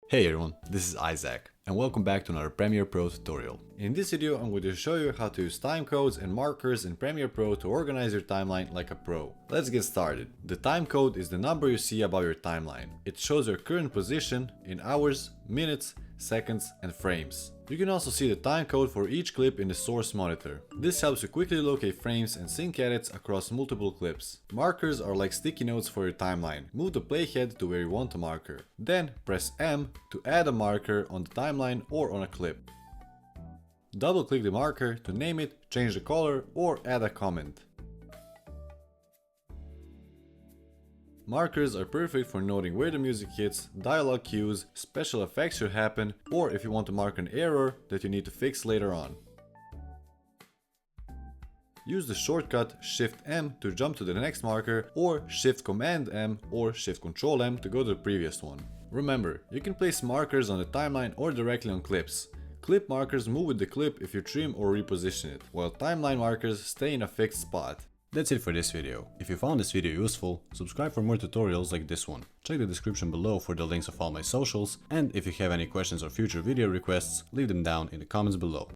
Hey everyone, this is Isaac, and welcome back to another Premiere Pro tutorial. In this video I'm going to show you how to use timecodes and markers in Premiere Pro to organize your timeline like a pro. Let's get started. The timecode is the number you see above your timeline. It shows your current position in hours, minutes, seconds and frames. You can also see the timecode for each clip in the source monitor. This helps you quickly locate frames and sync edits across multiple clips. Markers are like sticky notes for your timeline. Move the playhead to where you want a marker. Then press M to add a marker on the timeline or on a clip. Double click the marker to name it, change the color or add a comment. Markers are perfect for noting where the music hits, dialogue cues, special effects should happen, or if you want to mark an error that you need to fix later on. Use the shortcut Shift-M to jump to the next marker, or Shift-Command-M or Shift-Control-M to go to the previous one. Remember, you can place markers on the timeline or directly on clips. Clip markers move with the clip if you trim or reposition it, while timeline markers stay in a fixed spot. That's it for this video. If you found this video useful, subscribe for more tutorials like this one. Check the description below for the links of all my socials, and if you have any questions or future video requests, leave them down in the comments below.